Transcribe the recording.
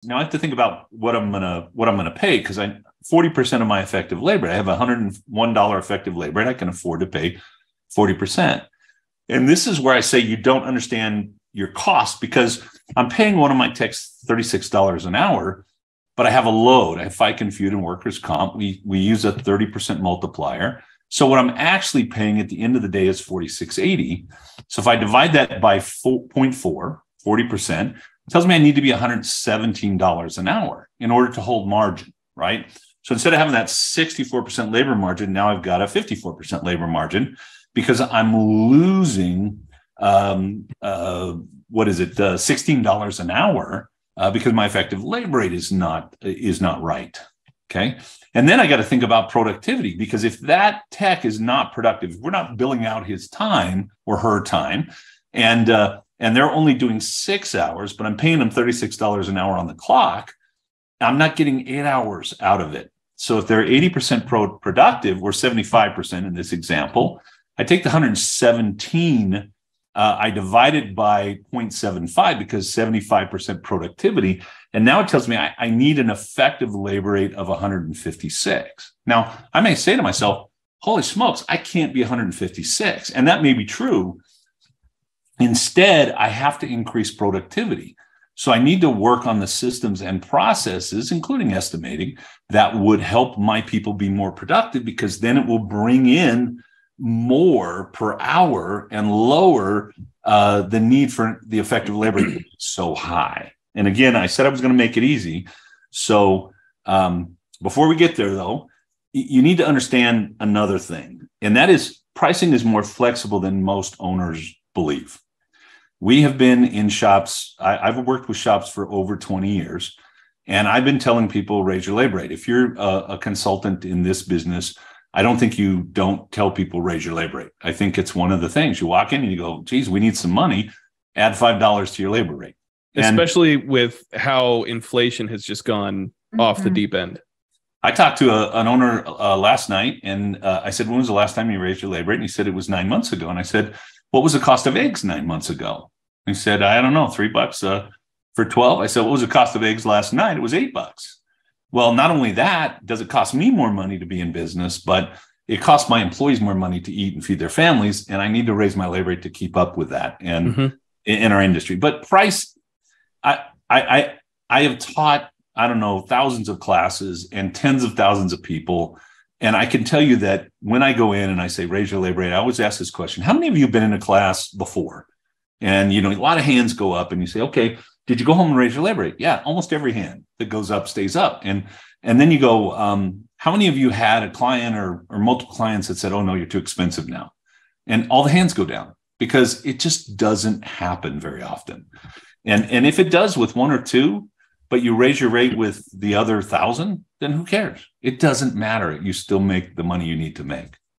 Now I have to think about what I'm gonna pay, because 40% of my effective labor, I have $101 effective labor, and I can afford to pay 40%. And this is where I say you don't understand your cost, because I'm paying one of my techs $36 an hour, but I have a load. I have FICA and Feud and workers' comp. We use a 30% multiplier. So what I'm actually paying at the end of the day is $46.80. So if I divide that by 0.4, 40%, it tells me I need to be $117 an hour in order to hold margin, right? So instead of having that 64% labor margin, now I've got a 54% labor margin, because I'm losing, $16 an hour because my effective labor rate is not right. Okay. And then I got to think about productivity, because if that tech is not productive, we're not billing out his time or her time, and they're only doing 6 hours, but I'm paying them $36 an hour on the clock, I'm not getting 8 hours out of it. So if they're 80% productive, or 75% in this example, I take the 117, I divide it by 0.75, because 75% productivity. And now it tells me I need an effective labor rate of 156. Now, I may say to myself, holy smokes, I can't be 156. And that may be true. Instead, I have to increase productivity. So I need to work on the systems and processes, including estimating, that would help my people be more productive, because then it will bring in more per hour and lower the need for the effective labor to be so high. And again, I said I was going to make it easy. So before we get there, though, you need to understand another thing, and that is pricing is more flexible than most owners believe. We have been in shops. I've worked with shops for over 20 years, and I've been telling people, raise your labor rate. If you're a consultant in this business, I don't think you don't tell people raise your labor rate. I think it's one of the things. You walk in and you go, geez, we need some money, add $5 to your labor rate. Especially with how inflation has just gone off the deep end. I talked to an owner last night, and I said, when was the last time you raised your labor rate? And he said, it was 9 months ago. And I said, what was the cost of eggs 9 months ago? And he said, I don't know, $3 for 12. I said, what was the cost of eggs last night? It was $8. Well, not only that, does it cost me more money to be in business, but it costs my employees more money to eat and feed their families. And I need to raise my labor rate to keep up with that and in our industry. But price, I have taught, I don't know, thousands of classes and tens of thousands of people. And I can tell you that when I go in and I say, raise your labor rate, I always ask this question: how many of you have been in a class before? And, a lot of hands go up, and you say, okay, did you go home and raise your labor rate? Yeah, almost every hand that goes up stays up. And then you go, how many of you had a client or multiple clients that said, oh, no, you're too expensive now? And all the hands go down, because it just doesn't happen very often. And if it does with one or two, but you raise your rate with the other 1,000, then who cares? It doesn't matter. You still make the money you need to make.